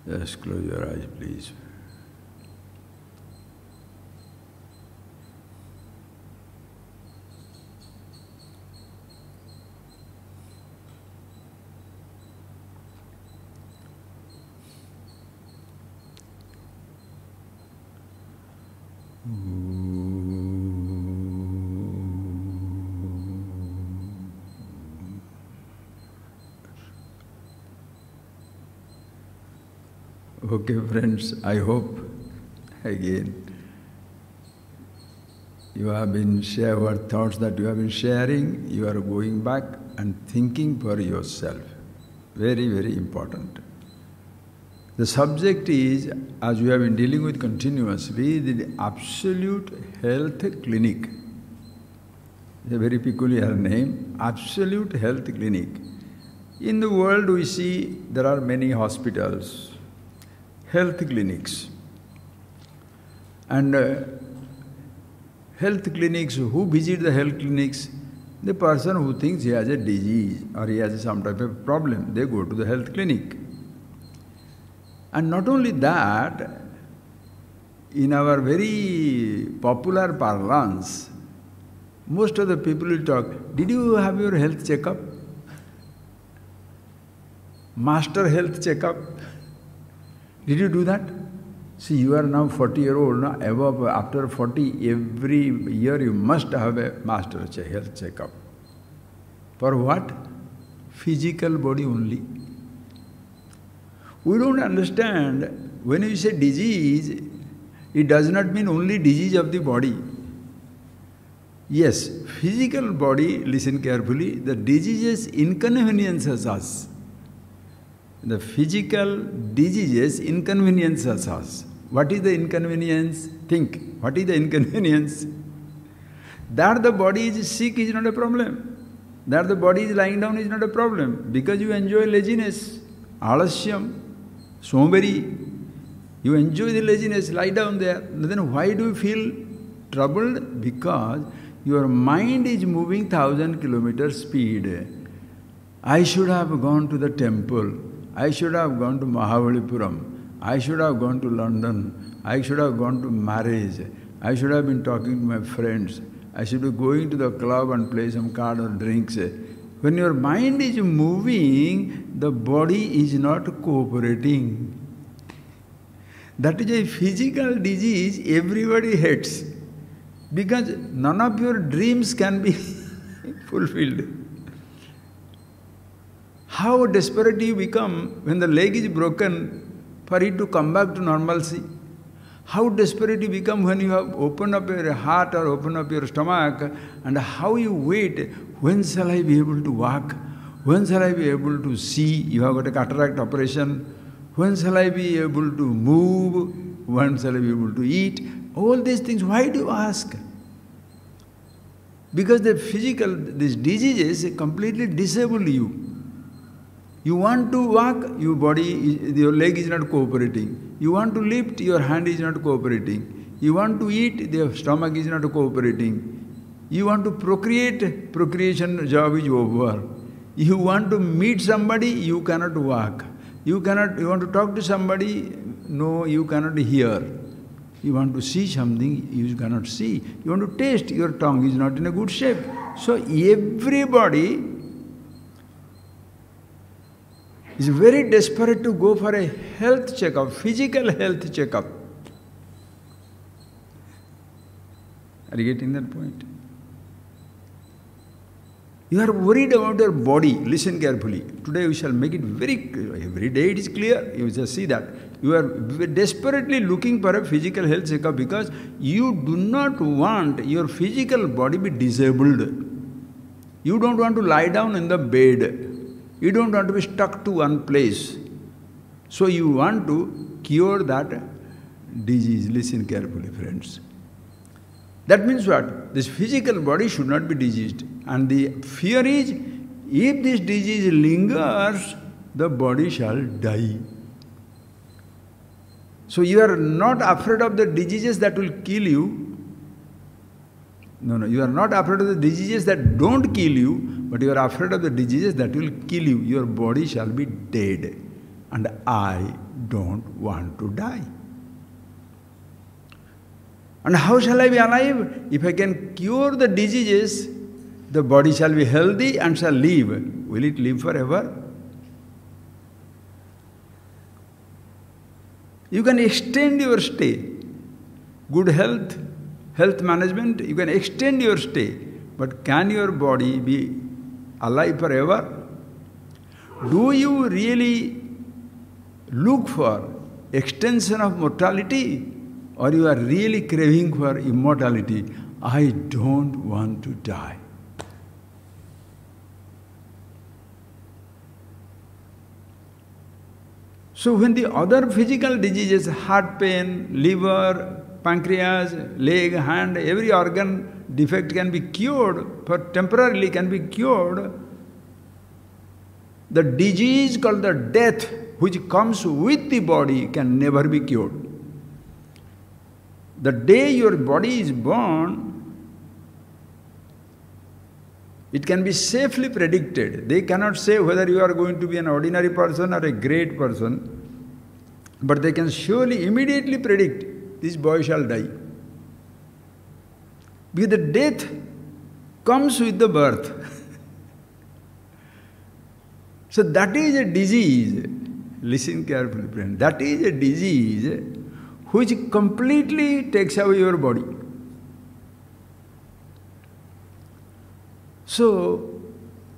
Just close your eyes, please. Okay, friends, I hope again you have been sharing what thoughts that you have been sharing, you are going back and thinking for yourself. Very, very important. The subject is, as we have been dealing with continuously, the Absolute Health Clinic. It's a very peculiar name, Absolute Health Clinic. In the world we see there are many hospitals, health clinics. And health clinics, who visit the health clinics? The person who thinks he has a disease or he has some type of problem, they go to the health clinic. And not only that, in our very popular parlance, most of the people will talk, did you have your health checkup? Master health checkup? Did you do that? See, you are now 40-year-old, now above, after 40, every year you must have a master health checkup. For what? Physical body only. We don't understand, when you say disease, it does not mean only disease of the body. Yes, physical body, listen carefully, the diseases inconveniences us. The physical diseases inconveniences us. What is the inconvenience? Think. What is the inconvenience? That the body is sick is not a problem. That the body is lying down is not a problem. Because you enjoy laziness, alasyam, somberi. You enjoy the laziness, lie down there. Then why do you feel troubled? Because your mind is moving 1,000 kilometers speed. I should have gone to the temple. I should have gone to Mahabalipuram. I should have gone to London. I should have gone to marriage. I should have been talking to my friends. I should be going to the club and play some card or drinks. When your mind is moving, the body is not cooperating. That is a physical disease everybody hates. Because none of your dreams can be fulfilled. How desperate you become when the leg is broken for it to come back to normalcy. How desperate you become when you have opened up your heart or opened up your stomach, and how you wait, when shall I be able to walk? When shall I be able to see? You have got a cataract operation. When shall I be able to move? When shall I be able to eat? All these things, why do you ask? Because the physical, these diseases completely disable you. You want to walk, your leg is not cooperating. You want to lift, your hand is not cooperating. You want to eat, the stomach is not cooperating. You want to procreate, procreation job is over. You want to meet somebody, you cannot walk. You want to talk to somebody, no, you cannot hear. You want to see something, you cannot see. You want to taste, your tongue is not in a good shape. So everybody is very desperate to go for a health checkup, physical health checkup. Are you getting that point? You are worried about your body. Listen carefully. Today we shall make it very clear. Every day it is clear. You just see that. You are desperately looking for a physical health checkup because you do not want your physical body be disabled. You don't want to lie down in the bed. You don't want to be stuck to one place. So you want to cure that disease. Listen carefully, friends. That means what? This physical body should not be diseased. And the fear is, if this disease lingers, the body shall die. So you are not afraid of the diseases that will kill you. No, you are not afraid of the diseases that don't kill you, but you are afraid of the diseases that will kill you. Your body shall be dead. And I don't want to die. And how shall I be alive? If I can cure the diseases, the body shall be healthy and shall live. Will it live forever? You can extend your stay. Good health, health management, you can extend your stay. But can your body be alive forever? Do you really look for extension of mortality, or you are really craving for immortality? I don't want to die. So when the other physical diseases, heart pain, liver, pancreas, leg, hand, every organ defect can be cured, temporarily can be cured, the disease called the death, which comes with the body, can never be cured. The day your body is born, it can be safely predicted. They cannot say whether you are going to be an ordinary person or a great person, but they can surely immediately predict, this boy shall die. Because the death comes with the birth. So that is a disease. Listen carefully, friend. That is a disease which completely takes away your body. So,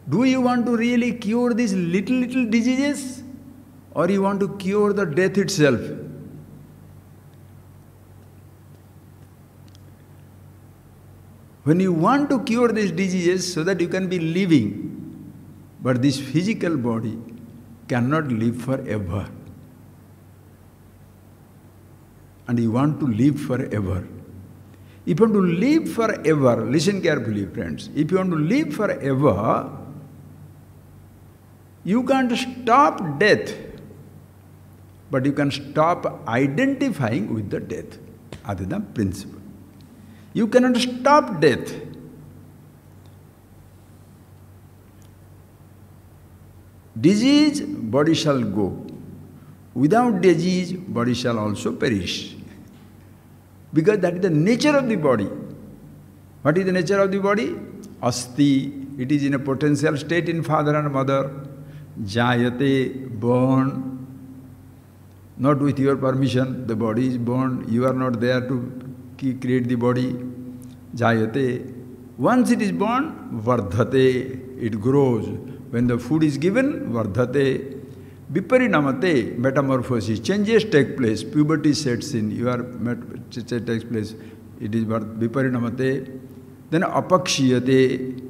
do you want to really cure these little diseases, or you want to cure the death itself? When you want to cure these diseases so that you can be living, but this physical body cannot live forever. And you want to live forever. If you want to live forever, listen carefully, friends. If you want to live forever, you can't stop death, but you can stop identifying with the death. That is the principle. You cannot stop death. Disease, body shall go. Without disease, body shall also perish. Because that is the nature of the body. What is the nature of the body? Asti. It is in a potential state in father and mother. Jayate, born. Not with your permission. The body is born. You are not there to create the body. Jayate. Once it is born, vardhate. It grows. When the food is given, vardhate. Viparinamate, metamorphosis, changes take place, puberty sets in, takes place, it is viparinamate. Then apakshiyate,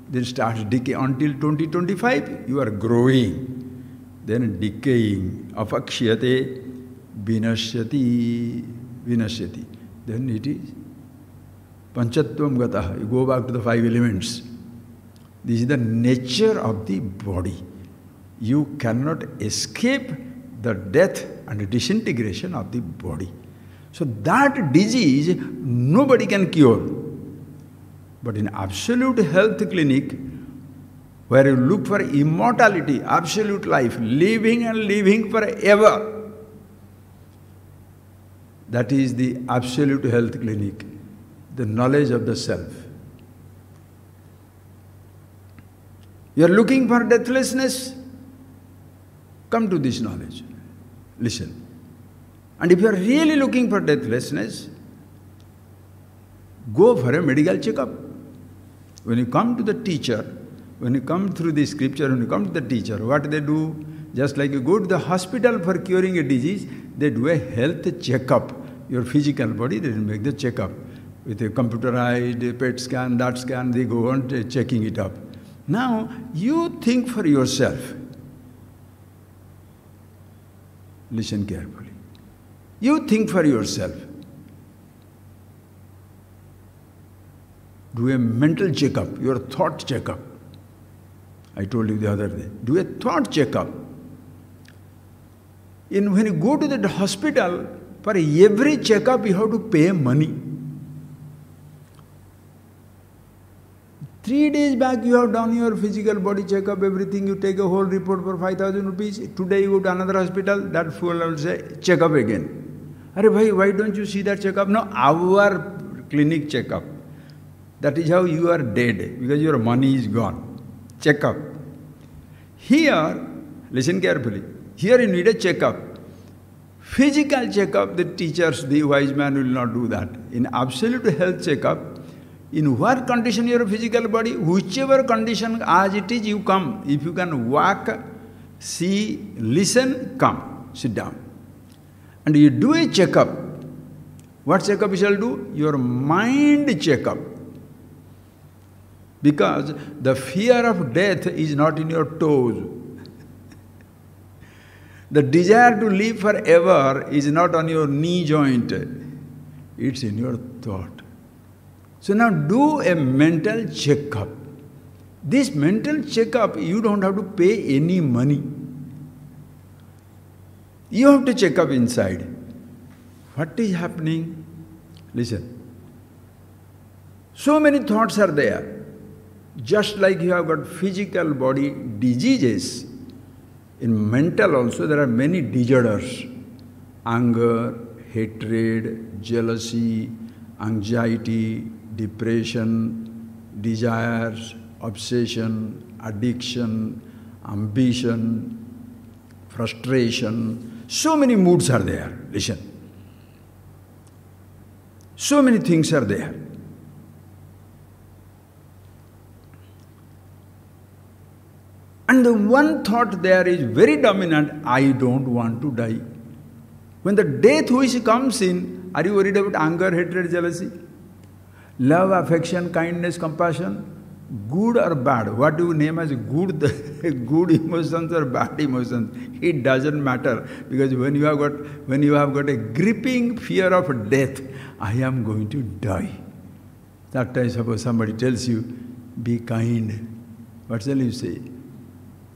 then starts decay until 2025, you are growing. Then decaying, apakshiyate, vinashyati. Then it is panchattvam gataha, you go back to the 5 elements. This is the nature of the body. You cannot escape the death and disintegration of the body. So that disease nobody can cure. But in absolute health clinic, where you look for immortality, absolute life, living and living forever, that is the absolute health clinic, the knowledge of the self. You are looking for deathlessness? Come to this knowledge. Listen. And if you are really looking for deathlessness, go for a medical checkup. When you come to the teacher, when you come through the scripture, when you come to the teacher, what they do? Just like you go to the hospital for curing a disease, they do a health checkup. Your physical body, they make the checkup. With a computerized PET scan, that scan, they go on checking it up. Now, you think for yourself. Listen carefully. You think for yourself. Do a mental checkup, your thought checkup. I told you the other day. Do a thought checkup. When you go to the hospital, for every checkup you have to pay money. 3 days back you have done your physical body checkup, everything, you take a whole report for 5,000 rupees. Today you go to another hospital, that fool will say, check up again. Arey bhai, why don't you see that checkup? No, our clinic checkup. That is how you are dead, because your money is gone. Checkup. Here, listen carefully, here you need a checkup. Physical checkup, the teachers, the wise man will not do that. In absolute health checkup, in what condition your physical body, whichever condition as it is, you come. If you can walk, see, listen, come, sit down. And you do a checkup. What checkup you shall do? Your mind checkup. Because the fear of death is not in your toes. The desire to live forever is not on your knee joint. It's in your thought. So now do a mental checkup. This mental checkup, you don't have to pay any money. You have to check up inside. What is happening? Listen. So many thoughts are there. Just like you have got physical body diseases, in mental also there are many disorders. Anger, hatred, jealousy, anxiety, depression, desires, obsession, addiction, ambition, frustration. So many moods are there. Listen. So many things are there. And the one thought there is very dominant, I don't want to die. When the death which comes in, are you worried about anger, hatred, jealousy? Love, affection, kindness, compassion, good or bad? What do you name as good? Good emotions or bad emotions? It doesn't matter, because when you have got a gripping fear of death, I am going to die. That time suppose somebody tells you, be kind. What shall you say?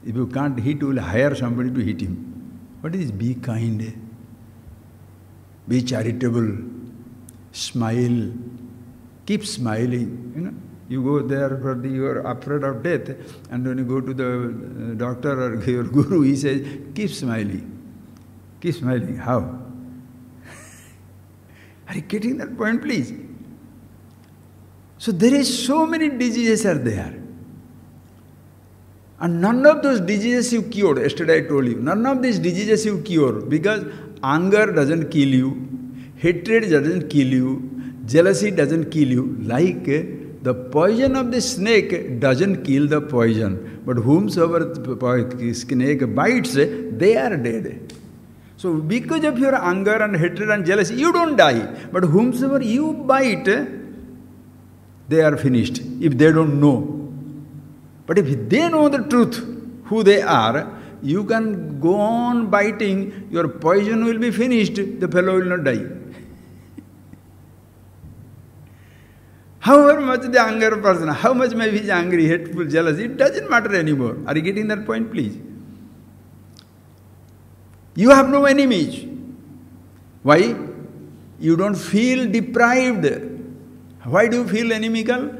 If you can't hit, you will hire somebody to hit him. What is be kind? Be charitable. Smile. Keep smiling. You go there you are afraid of death, and when you go to the doctor or your guru, he says, keep smiling. Keep smiling. How? Are you getting that point, please? So there is so many diseases are there. And none of those diseases you cured. Yesterday I told you, none of these diseases you cure, because anger doesn't kill you, hatred doesn't kill you, jealousy doesn't kill you. Like the poison of the snake doesn't kill the poison, but whomsoever the snake bites, they are dead. So because of your anger and hatred and jealousy, you don't die. But whomsoever you bite, they are finished, if they don't know. But if they know the truth, who they are, you can go on biting, your poison will be finished, the fellow will not die. However much the anger person, how much may be angry, hateful, jealous, it doesn't matter anymore. Are you getting that point, please? You have no enemies. Why? You don't feel deprived. Why do you feel inimical?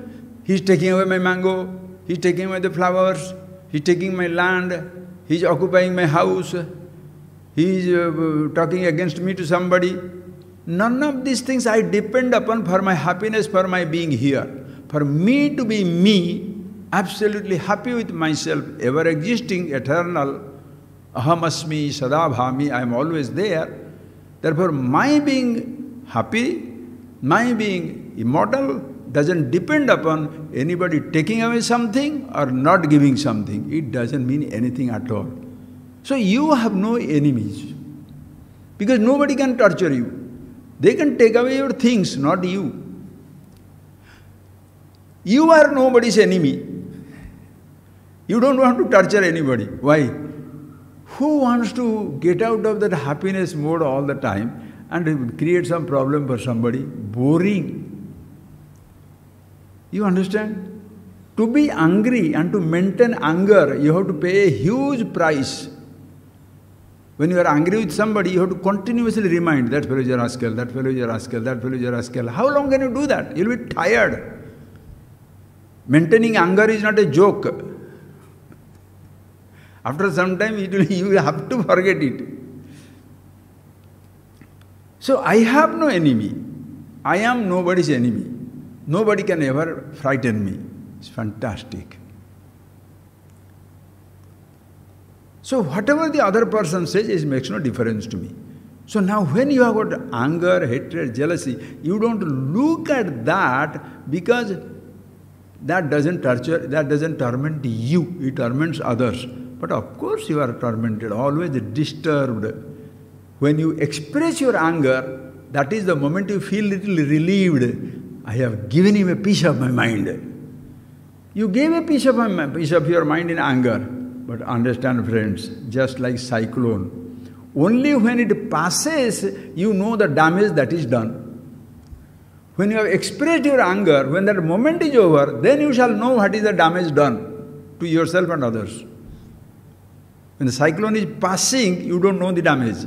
He's taking away my mango. He's taking away the flowers, he's taking my land, he's occupying my house, he's talking against me to somebody. None of these things I depend upon for my happiness, for my being here. For me to be me, absolutely happy with myself, ever existing, eternal, aham asmi, sadabhami, I am always there. Therefore, my being happy, my being immortal, doesn't depend upon anybody taking away something or not giving something. It doesn't mean anything at all. So you have no enemies, because nobody can torture you. They can take away your things, not you. You are nobody's enemy. You don't want to torture anybody. Why? Who wants to get out of that happiness mode all the time and create some problem for somebody? Boring. You understand? To be angry and to maintain anger, you have to pay a huge price. When you are angry with somebody, you have to continuously remind, that fellow is a rascal, that fellow is a rascal, that fellow is a rascal. How long can you do that? You will be tired. Maintaining anger is not a joke. After some time, you will have to forget it. So I have no enemy. I am nobody's enemy. Nobody can ever frighten me. It's fantastic. So whatever the other person says, it makes no difference to me. So now when you have got anger, hatred, jealousy, you don't look at that because that doesn't torment you, it torments others. But of course you are tormented, always disturbed. When you express your anger, that is the moment you feel little relieved. I have given him a piece of my mind. You gave a piece of your mind in anger. But understand, friends, just like cyclone, only when it passes, you know the damage that is done. When you have expressed your anger, when that moment is over, then you shall know what is the damage done to yourself and others. When the cyclone is passing, you don't know the damage.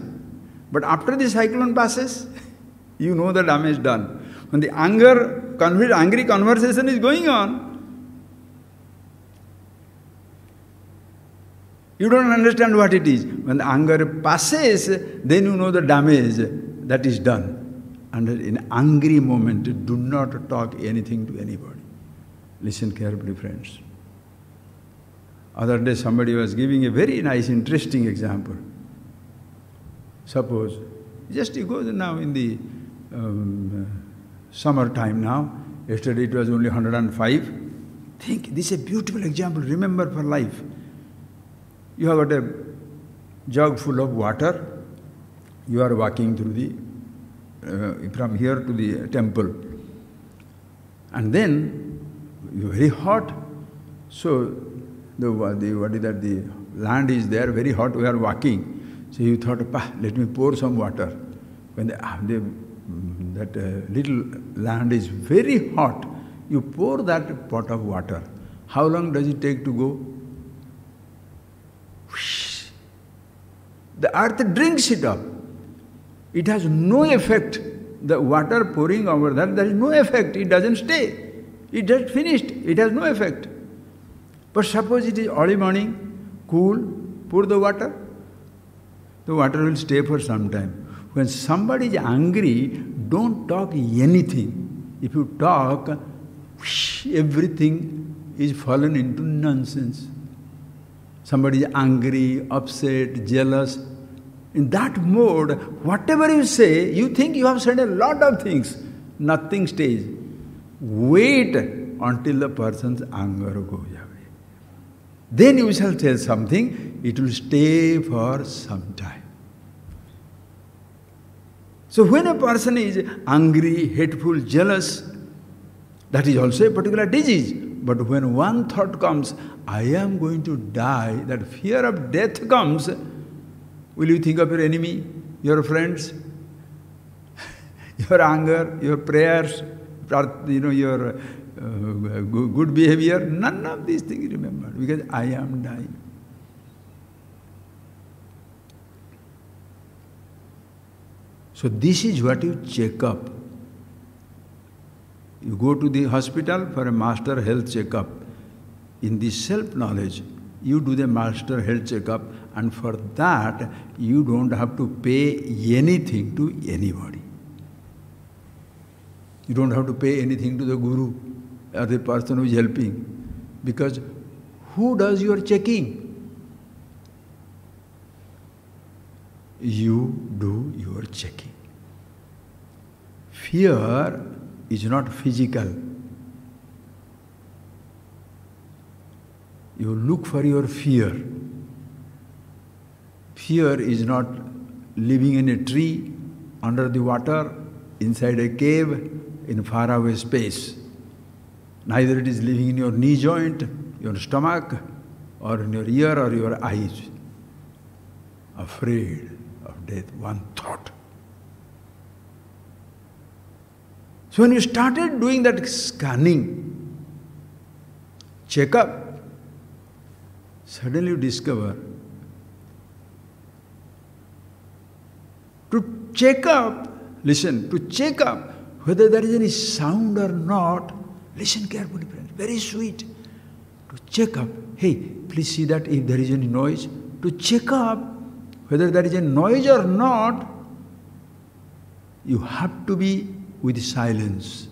But after the cyclone passes, you know the damage done. When the angry conversation is going on, you don't understand what it is. When the anger passes, then you know the damage that is done. And in angry moment, do not talk anything to anybody. Listen carefully, friends. Other day somebody was giving a very nice, interesting example. Suppose, just you go now in the summer time now, yesterday it was only 105. Think, this is a beautiful example, remember for life. You have got a jug full of water, you are walking through the, from here to the temple. And then, you are very hot, so the land is there, very hot, we are walking. So you thought, let me pour some water. When that little land is very hot, you pour that pot of water. How long does it take to go? The earth drinks it up. It has no effect. The water pouring over that, there is no effect. It doesn't stay. It just finished. It has no effect. But suppose it is early morning, cool, pour the water will stay for some time. When somebody is angry, don't talk anything. If you talk, everything is fallen into nonsense. Somebody is angry, upset, jealous. In that mode, whatever you say, you think you have said a lot of things. Nothing stays. Wait until the person's anger goes away. Then you shall tell something, it will stay for some time. So when a person is angry, hateful, jealous, that is also a particular disease. But when one thought comes, I am going to die, that fear of death comes, will you think of your enemy, your friends, your anger, your prayers, your good behavior? None of these things remember, because I am dying. So this is what you check up. You go to the hospital for a master health checkup. In the self-knowledge, you do the master health checkup, and for that, you don't have to pay anything to anybody. You don't have to pay anything to the guru or the person who is helping. Because who does your checking? You do your checking. Fear is not physical. You look for your fear. Fear is not living in a tree, under the water, inside a cave, in faraway space. Neither it is living in your knee joint, your stomach, or in your ear or your eyes. Afraid of death, one thought. So when you started doing that scanning, checkup, suddenly you discover to check up, listen, to check up whether there is any sound or not, listen carefully, friends. very sweet. To check up, hey, please see that if there is any noise. To check up whether there is a noise or not, you have to be with silence.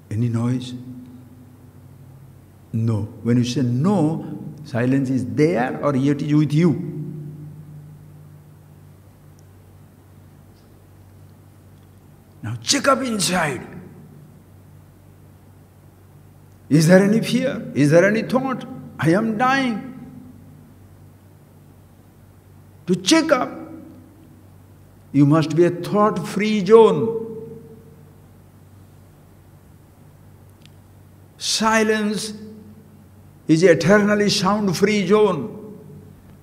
Any noise? No. When you say no, silence is there or yet is with you. Now check up inside. Is there any fear? Is there any thought? I am dying. To check up, you must be a thought-free zone. Silence is eternally sound-free zone.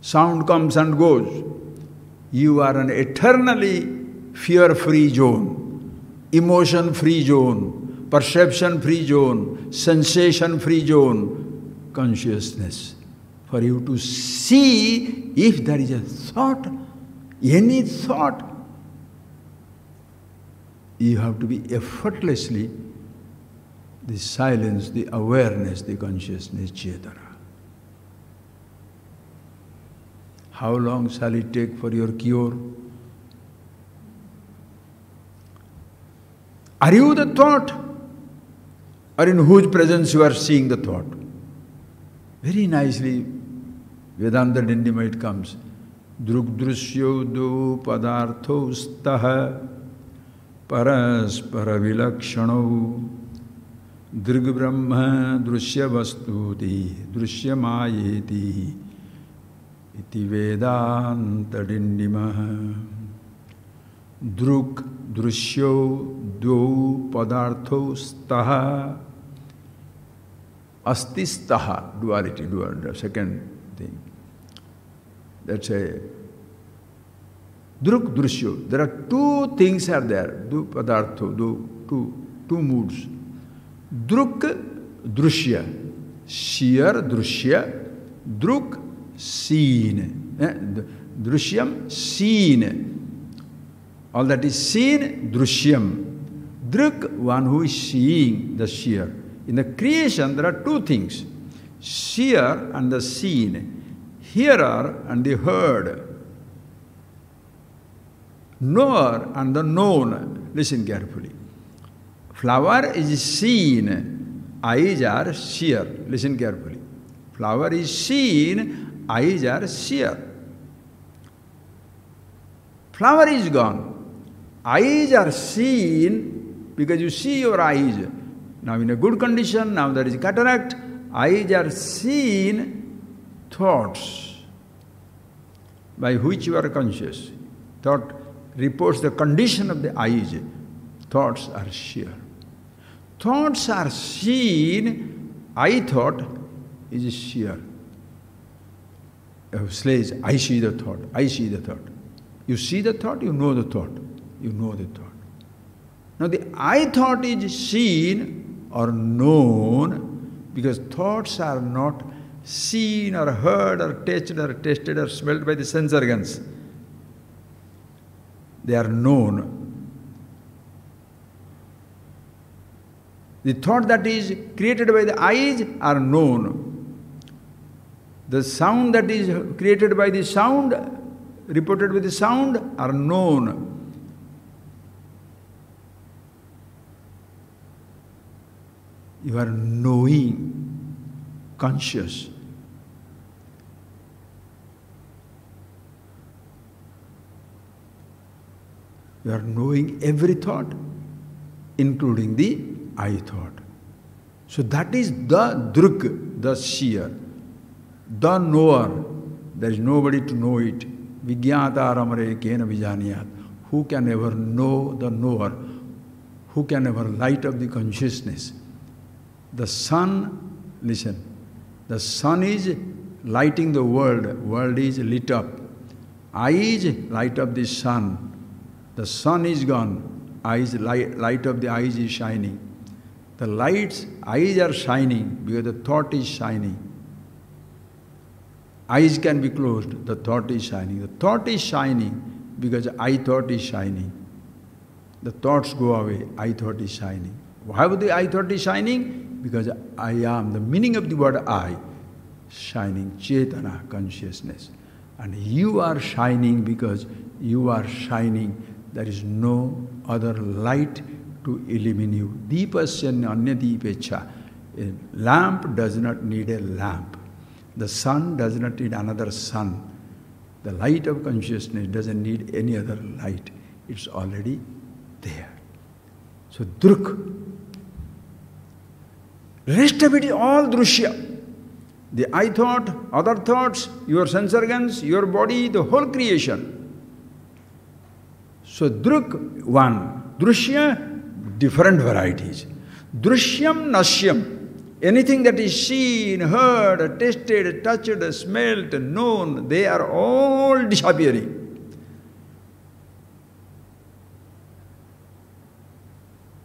Sound comes and goes. You are an eternally fear-free zone, emotion-free zone, perception-free zone, sensation-free zone, consciousness. For you to see if there is a thought, any thought, you have to be effortlessly the silence, the awareness, the consciousness, Chetana. How long shall it take for your cure? Are you the thought? Or in whose presence you are seeing the thought? Very nicely, Vedanta Dindimite comes. Drugdrushyo do padartho staha paraspara vilakshano Drug Brahma Drushya Vastuti Drushya Mayeti Iti Vedanta Dindimaha Drug Drushyo Do Padartho Staha Astistaha duality, the second thing. That's a Druk Drushyo. There are two things are there. Do Padartho, two moods. Druk Drushya, sheer Drushya, Druk seen, Drushyam seen. All that is seen, Drushyam. Druk, one who is seeing the sheer. In the creation there are two things, seer and the seen, hearer and the heard, knower and the known. Listen carefully. Flower is seen, eyes are seer. Listen carefully. Flower is seen, eyes are seer. Flower is gone. Eyes are seen because you see your eyes. Now in a good condition, now there is cataract. Eyes are seen, thoughts by which you are conscious. Thought reports the condition of the eyes. Thoughts are seer. Thoughts are seen, I thought is seer. Slaves, I see the thought, I see the thought. You see the thought, you know the thought. You know the thought. Now the I thought is seen or known because thoughts are not seen or heard or tasted or smelled by the sense organs. They are known. The thought that is created by the eyes are known. The sound that is created by the sound, reported with the sound, are known. You are knowing, conscious. You are knowing every thought, including the I thought. So that is the druk, the seer, the knower. There is nobody to know it. Vijnata ramare kena vijaniyat. Who can ever know the knower? Who can ever light up the consciousness? The sun, listen, the sun is lighting the world is lit up. Eyes light up the sun. The sun is gone, eyes light up the eyes is shining. The lights, eyes are shining because the thought is shining. Eyes can be closed, the thought is shining. The thought is shining because I thought is shining. The thoughts go away, I thought is shining. Why would the I thought is shining? Because I am, the meaning of the word I, shining, Chetana, consciousness. And you are shining because you are shining. There is no other light to illumine you. Deepasya anya deepecha. A lamp does not need a lamp. The sun does not need another sun. The light of consciousness doesn't need any other light. It's already there. So druk. Rest of it is all drushya. The I thought, other thoughts, your sense organs, your body, the whole creation. So druk, one. Drushya, different varieties. Drushyam, nashyam. Anything that is seen, heard, tasted, touched, smelt, known, they are all disappearing.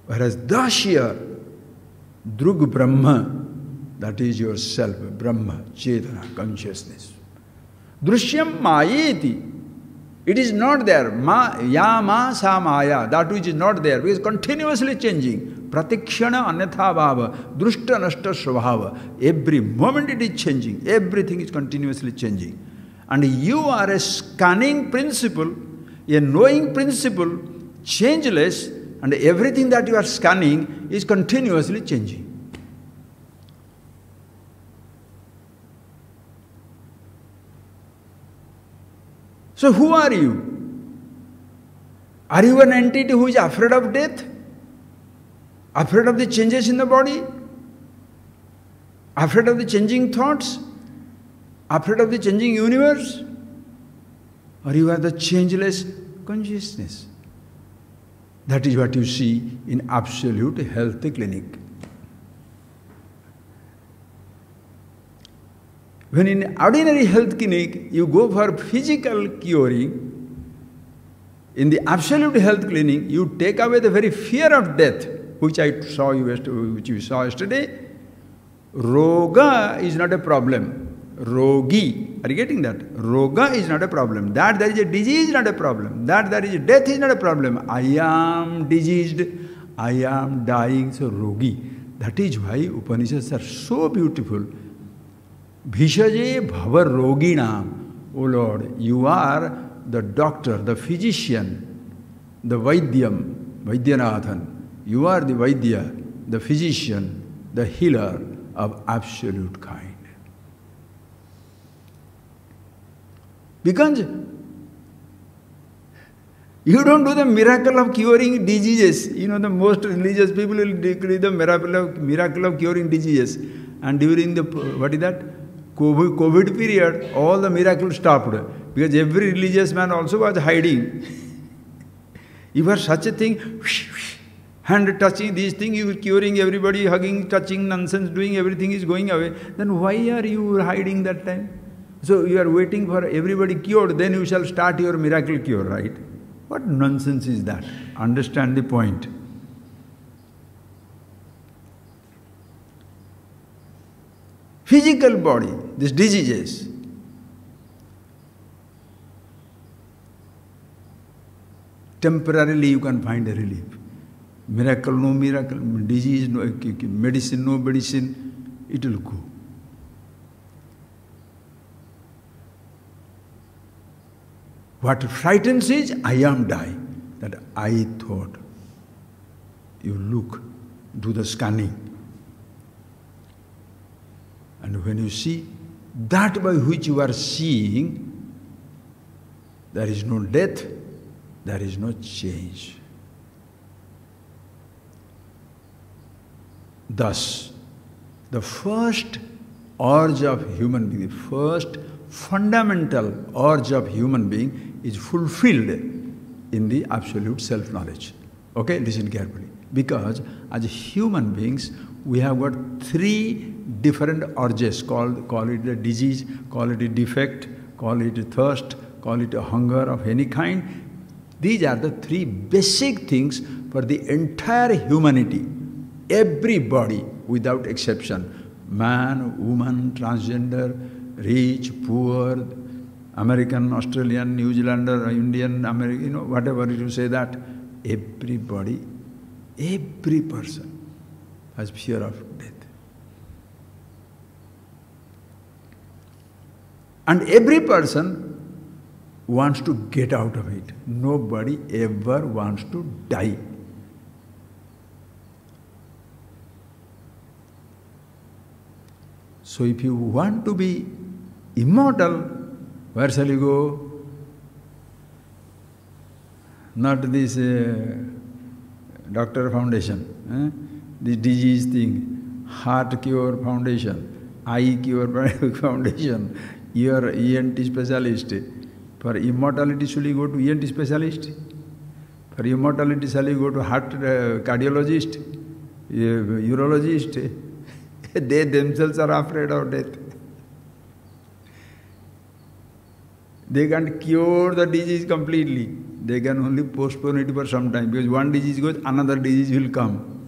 Whereas Dashya, Drug Brahma, that is yourself, Brahma, Chetana, consciousness. Drushyam Mayeti, it is not there. Ya ma sa maya, that which is not there, because continuously changing. Pratikshana anyatha bhava, drushta nashta svabhava. Every moment it is changing, everything is continuously changing. And you are a scanning principle, a knowing principle, changeless, and everything that you are scanning is continuously changing. So who are you? Are you an entity who is afraid of death? Afraid of the changes in the body? Afraid of the changing thoughts? Afraid of the changing universe? Or you are the changeless consciousness? That is what you see in absolute health clinic. When in ordinary health clinic you go for physical curing, in the absolute health clinic you take away the very fear of death, which you saw yesterday. Roga is not a problem. Rogi, are you getting that? Roga is not a problem. That there is a disease is not a problem. That there is a death is not a problem. I am diseased, I am dying, so rogi. That is why Upanishads are so beautiful. Bhishaje bhava roginam. O Lord, you are the doctor, the physician, the Vaidyam, Vaidyanathan. You are the Vaidya, the physician, the healer of absolute kind. Because you don't do the miracle of curing diseases. You know, the most religious people will decree the miracle of curing diseases. And during the, what is that? COVID period, all the miracles stopped. Because every religious man also was hiding. If you are such a thing, hand touching these things, you are curing everybody, hugging, touching, nonsense, doing everything is going away, then why are you hiding that time? So you are waiting for everybody cured, then you shall start your miracle cure, right? What nonsense is that? Understand the point. Physical body, these diseases. Temporarily you can find a relief. Miracle, no miracle, disease, no medicine, no medicine, it will go. What frightens is, I am dying. That I thought. You look, do the scanning. And when you see that by which you are seeing, there is no death, there is no change. Thus, the first urge of human being, the first fundamental urge of human being is fulfilled in the absolute self-knowledge. Okay, listen carefully. Because as human beings, we have got three different urges, call it a disease, call it a defect, call it a thirst, call it a hunger of any kind. These are the three basic things for the entire humanity. Everybody, without exception, man, woman, transgender, rich, poor, American, Australian, New Zealander, Indian, American, whatever you say that, everybody, every person has fear of death. And every person wants to get out of it. Nobody ever wants to die. So if you want to be immortal, where shall you go? Not this doctor foundation, this disease thing, heart cure foundation, eye cure foundation, your ENT specialist. For immortality, shall you go to ENT specialist? For immortality, shall you go to heart cardiologist, urologist? They themselves are afraid of death. They can't cure the disease completely. They can only postpone it for some time, because one disease goes, another disease will come.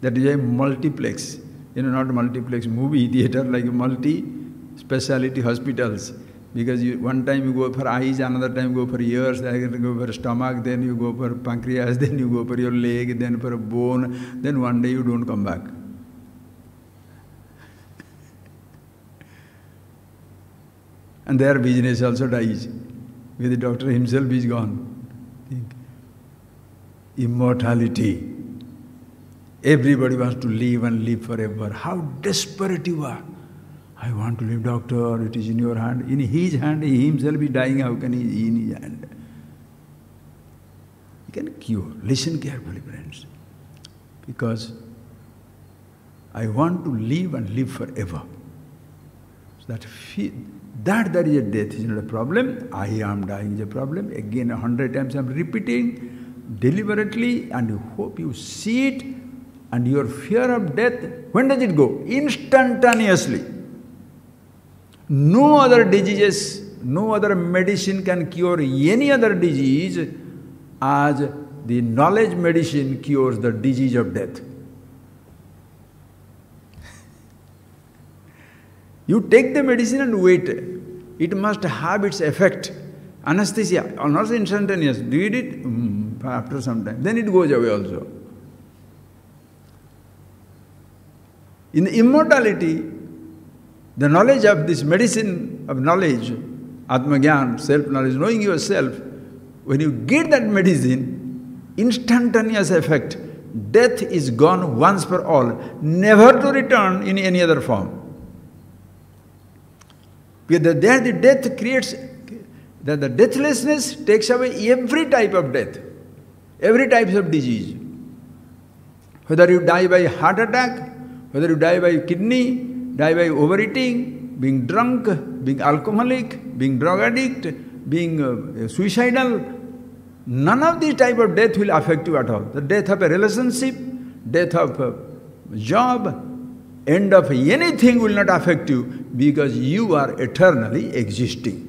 That is a multiplex. Not multiplex movie theater, like multi-speciality hospitals. Because one time you go for eyes, another time you go for ears, then you go for stomach, then you go for pancreas, then you go for your leg, then for a bone, then one day you don't come back. And their business also dies, because the doctor himself is gone. Think. Immortality. Everybody wants to live and live forever. How desperate you are. I want to live, doctor, it is in your hand. In his hand, he himself is dying, how can he in his hand? He can cure. Listen carefully, friends. Because I want to live and live forever. So that there is a death is not a problem. I am dying is a problem. Again, 100 times I am repeating deliberately, and you hope you see it, and your fear of death, when does it go? Instantaneously. No other diseases, no other medicine can cure any other disease as the knowledge medicine cures the disease of death. You take the medicine and wait. It must have its effect. Anesthesia, not instantaneous. Do it after some time. Then it goes away also. In immortality, the knowledge of this medicine of knowledge, Atma-Gyan, self-knowledge, knowing yourself, when you get that medicine, instantaneous effect, death is gone once for all, never to return in any other form. Because there the death creates, the deathlessness takes away every type of death, every type of disease. Whether you die by heart attack, whether you die by kidney, die by overeating, being drunk, being alcoholic, being drug addict, being suicidal, none of these type of death will affect you at all. The death of a relationship, death of a job, end of anything will not affect you, because you are eternally existing.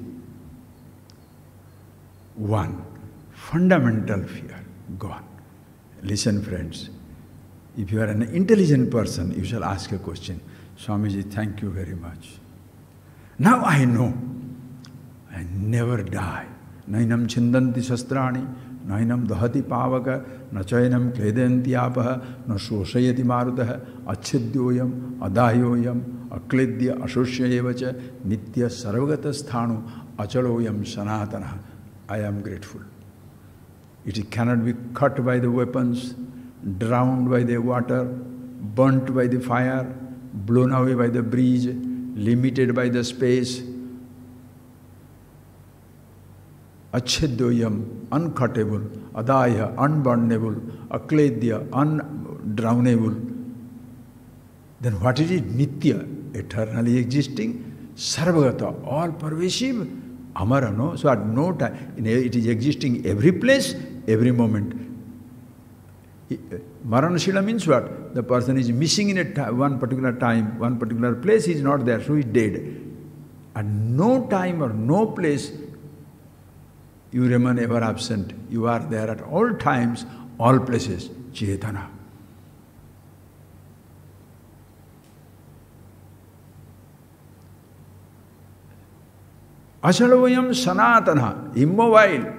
One, fundamental fear, gone. Listen, friends, if you are an intelligent person, you shall ask a question. Swamiji, thank you very much. Now I know I never die. Nainam chindanti shastrani, nainam dahati pavaka, nachainam kledanti apaha, na shoshayati marutaha, achidyoyam, adayoyam, akledya, ashoshayevacha, nitya sarvagata sthanu, achaloyam sanatana. I am grateful. It cannot be cut by the weapons, drowned by the water, burnt by the fire, blown away by the breeze, limited by the space. Achedyoyam, uncuttable, adaya, unburnable, akledya, undrownable. Then what is it? Nitya, eternally existing, sarvagata, all pervasive, amara, no? So at no time, it is existing every place, every moment. Maranashila means what? The person is missing in one particular time, one particular place, he is not there, so he is dead. At no time or no place you remain ever absent. You are there at all times, all places. Chetana. Achalavayam sanatana, immobile.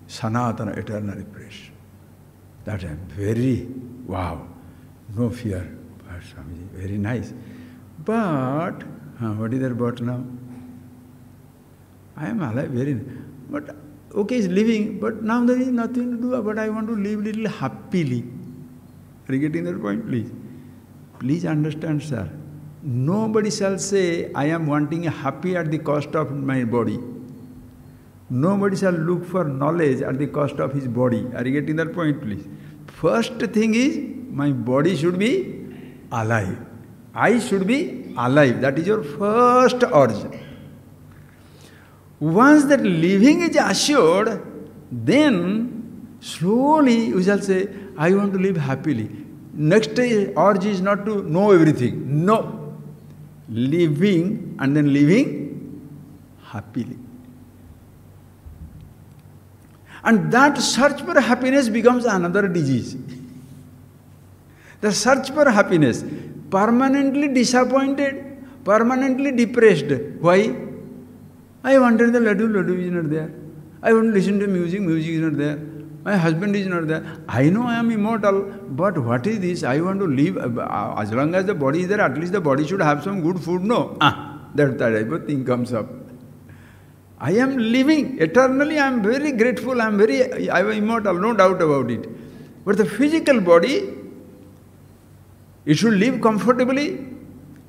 Sanatana, eternally fresh. That I'm very, wow, no fear. But Swamiji, very nice. But, what is that but now? I am alive, very, but okay, it's living, but now there is nothing to do, but I want to live little happily. Are you getting that point, please? Please understand, sir. Nobody shall say, I am wanting a happy at the cost of my body. Nobody shall look for knowledge at the cost of his body. Are you getting that point, please? First thing is, my body should be alive. I should be alive. That is your first urge. Once that living is assured, then slowly you shall say, I want to live happily. Next urge is not to know everything. No. Living and then living happily. And that search for happiness becomes another disease. The search for happiness, permanently disappointed, permanently depressed. Why? I wanted the laddu is not there. I want to listen to music is not there. My husband is not there. I know I am immortal, but what is this? I want to live, as long as the body is there, at least the body should have some good food, no? That type of thing comes up. I am living eternally, I am very grateful, I am immortal, no doubt about it. But the physical body, it should live comfortably.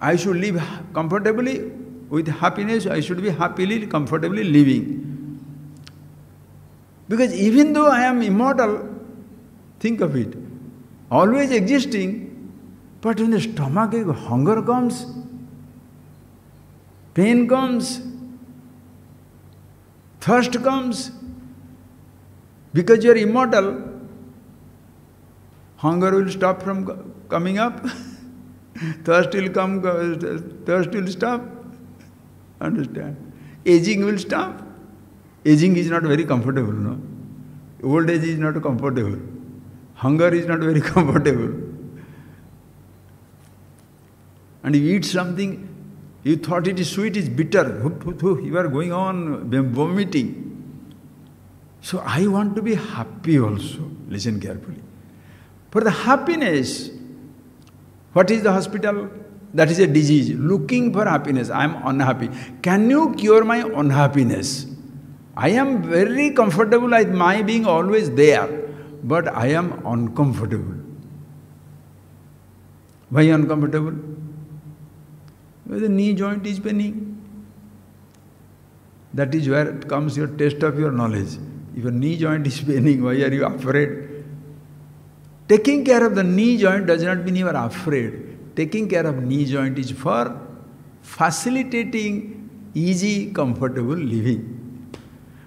I should live comfortably with happiness. I should be happily, comfortably living. Because even though I am immortal, think of it, always existing, but when the stomach hunger comes, pain comes, thirst comes, because you are immortal, hunger will stop from coming up, thirst will come, thirst will stop, understand? Aging will stop. Aging is not very comfortable, no? Old age is not comfortable. Hunger is not very comfortable. And you eat something, you thought it is sweet, it's bitter. You are going on vomiting. So I want to be happy also. Listen carefully. For the happiness, what is the hospital? That is a disease. Looking for happiness. I am unhappy. Can you cure my unhappiness? I am very comfortable with my being always there, but I am uncomfortable. Why uncomfortable? Because the knee joint is paining. That is where comes your test of your knowledge. If your knee joint is paining, why are you afraid? Taking care of the knee joint does not mean you are afraid. Taking care of knee joint is for facilitating easy, comfortable living.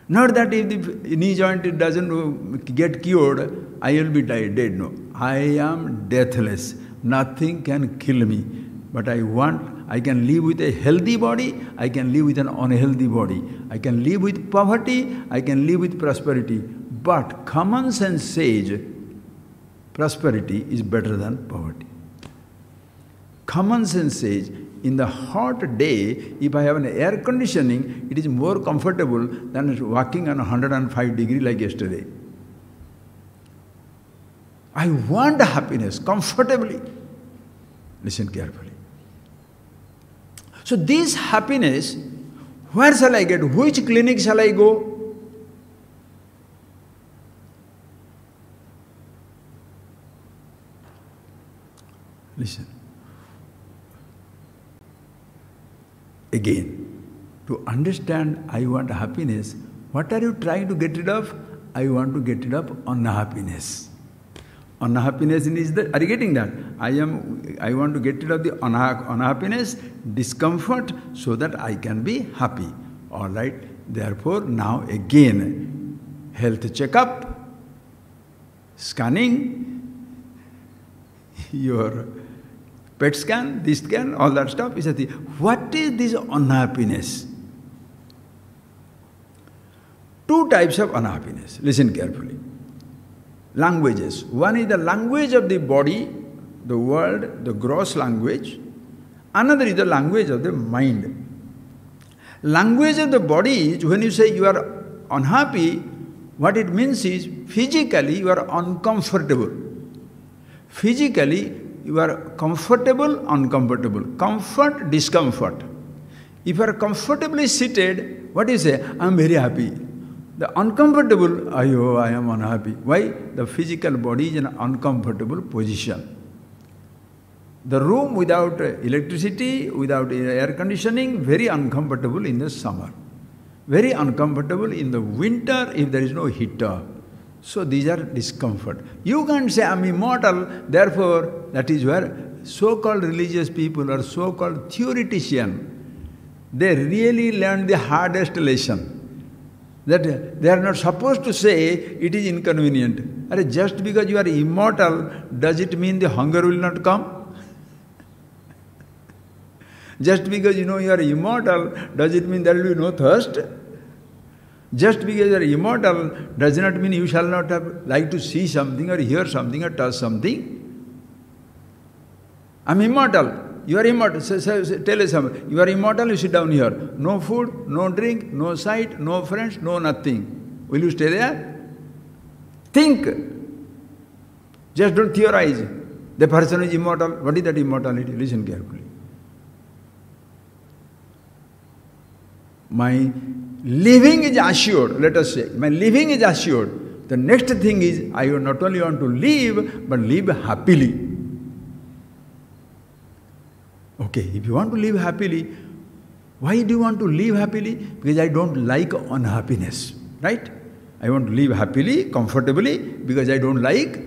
Not that if the knee joint doesn't get cured, I will be dead. No. I am deathless. Nothing can kill me. But I can live with a healthy body, I can live with an unhealthy body. I can live with poverty, I can live with prosperity. But common sense says prosperity is better than poverty. Common sense says, in the hot day, if I have an air conditioning, it is more comfortable than walking on 105 degrees like yesterday. I want happiness comfortably. Listen carefully. So this happiness, where shall I get? Which clinic shall I go? Listen. Again, to understand I want happiness, what are you trying to get rid of? I want to get rid of unhappiness. Unhappiness is that, are you getting that? I want to get rid of the unhappiness, discomfort, so that I can be happy. All right. Therefore, now again, health checkup, scanning, your PET scan, this scan, all that stuff is a thing. What is this unhappiness? Two types of unhappiness. Listen carefully. Languages. One is the language of the body, the world, the gross language. Another is the language of the mind. Language of the body is when you say you are unhappy, What it means is, physically you are uncomfortable. Physically you are comfortable, uncomfortable. Comfort, discomfort. If you are comfortably seated, what do you say? I am very happy. The uncomfortable, I am unhappy. Why? The physical body is in an uncomfortable position. The room without electricity, without air conditioning, very uncomfortable in the summer. Very uncomfortable in the winter if there is no heater. So these are discomfort. You can't say, I am immortal, therefore, that is where so-called religious people or so-called theoreticians, they really learn the hardest lesson. That they are not supposed to say it is inconvenient. Just because you are immortal, does it mean the hunger will not come? Just because you are immortal, does it mean there will be no thirst? Just because you are immortal does not mean you shall not have like to see something or hear something or touch something. I am immortal. You are immortal. Tell us something. You are immortal, you sit down here. No food, no drink, no sight, no friends, no nothing. Will you stay there? Think. Just don't theorize. The person is immortal. What is that immortality? Listen carefully. My living is assured, let us say. My living is assured. The next thing is, I not only want to live, but live happily. Okay, if you want to live happily, why do you want to live happily? Because I don't like unhappiness, right? I want to live happily, comfortably, because I don't like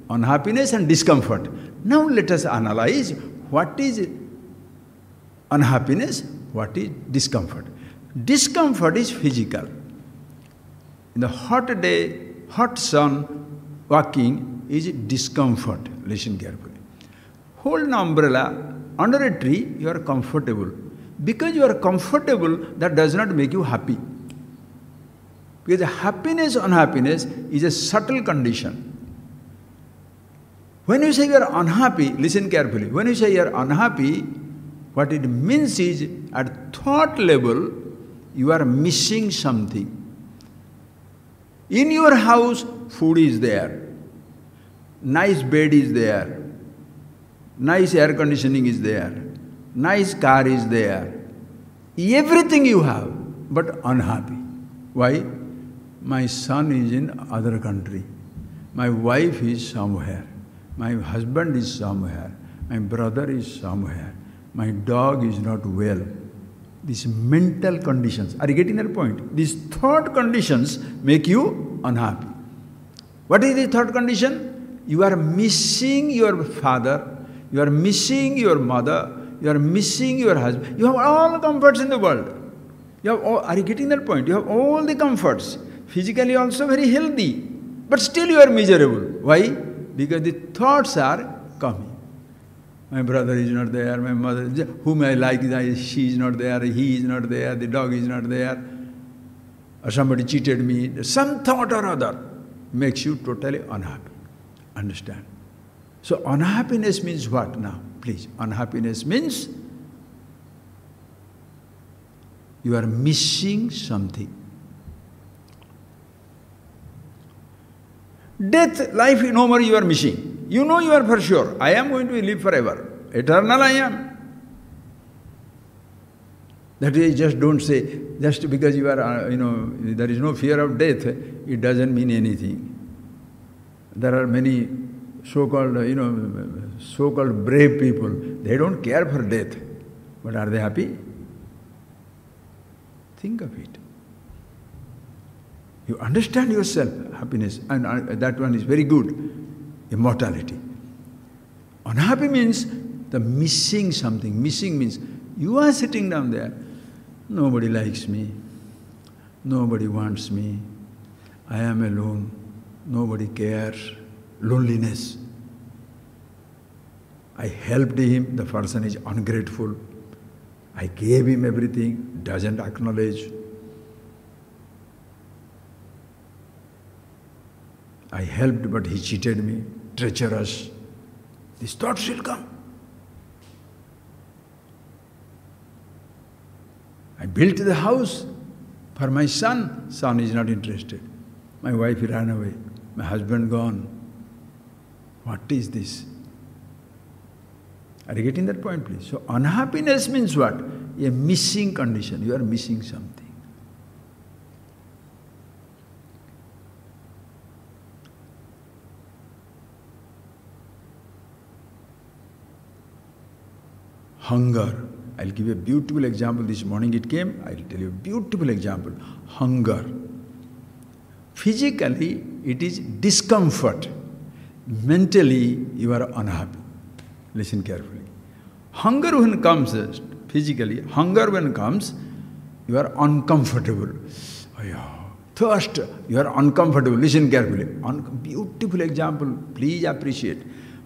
unhappiness and discomfort. Now let us analyze what is unhappiness, what is discomfort. Discomfort is physical. In the hot day, hot sun, walking is discomfort. Listen carefully. Hold an umbrella under a tree, you are comfortable. Because you are comfortable, that does not make you happy. Because happiness, unhappiness is a subtle condition. When you say you are unhappy, listen carefully. When you say you are unhappy, what it means is, at thought level, you are missing something. In your house, food is there. Nice bed is there. Nice air conditioning is there. Nice car is there. Everything you have, but unhappy. Why? My son is in other country. My wife is somewhere. My husband is somewhere. My brother is somewhere. My dog is not well. These mental conditions, are you getting that point? These thought conditions make you unhappy. What is the thought condition? You are missing your father, you are missing your mother, you are missing your husband. You have all the comforts in the world. You have all, are you getting that point? You have all the comforts. Physically also very healthy. But still you are miserable. Why? Because the thoughts are coming. My brother is not there, my mother, whom I like, she is not there, he is not there, the dog is not there, or somebody cheated me. Some thought or other makes you totally unhappy. Understand? So unhappiness means what now? Please, unhappiness means you are missing something. Death, life, no more you are missing. You know you are for sure. I am going to live forever. Eternal I am. That is, just don't say, just because you are, there is no fear of death, it doesn't mean anything. There are many so-called, so-called brave people. They don't care for death. But are they happy? Think of it. You understand yourself, happiness, and that one is very good. Immortality. Unhappy means the missing something. Missing means you are sitting down there. Nobody likes me. Nobody wants me. I am alone. Nobody cares. Loneliness. I helped him. The person is ungrateful. I gave him everything. Doesn't acknowledge. I helped, but he cheated me. Treacherous. These thoughts will come. I built the house for my son. Son is not interested. My wife ran away. My husband gone. What is this? Are you getting that point, please? So unhappiness means what? A missing condition. You are missing something. Hunger. I'll give you a beautiful example. This morning it came. I'll tell you a beautiful example. Hunger. Physically, it is discomfort. Mentally, you are unhappy. Listen carefully. Hunger when comes, physically, hunger when comes, you are uncomfortable. Thirst, you are uncomfortable. Listen carefully. Beautiful example. Please appreciate.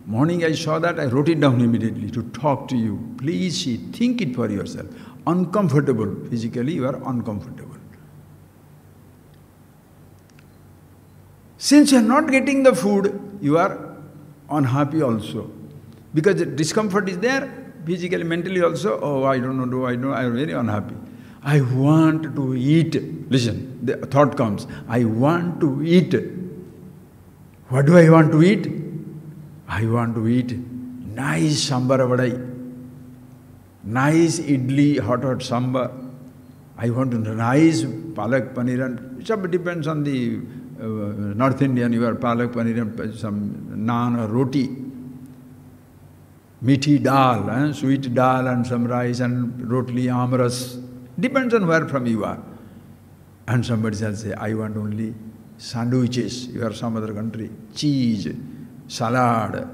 Morning I saw that, I wrote it down immediately to talk to you. Please see, think it for yourself. Uncomfortable. Physically, you are uncomfortable. Since you are not getting the food, you are unhappy also. Because the discomfort is there, physically, mentally also. Oh, I don't know, I am very unhappy. I want to eat. Listen, the thought comes. I want to eat. What do I want to eat? I want to eat nice sambar vadai, nice idli, hot sambar. I want to nice palak paneer, and it depends on the North Indian, you are palak paneer and some naan or roti. Mithi dal, sweet dal and some rice and rotli, amras. Depends on where from you are. And somebody shall say, I want only sandwiches. You are some other country. Cheese, salad.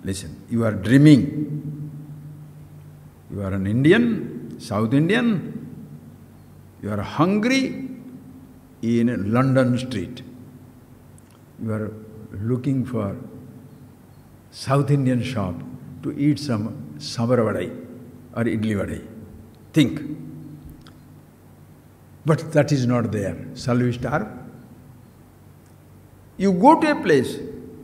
Listen, you are dreaming. You are an Indian, South Indian. You are hungry in a London street. You are looking for South Indian shop to eat some sambar vadai or idli vadai. Think. But that is not there. Shall we starve? You go to a place,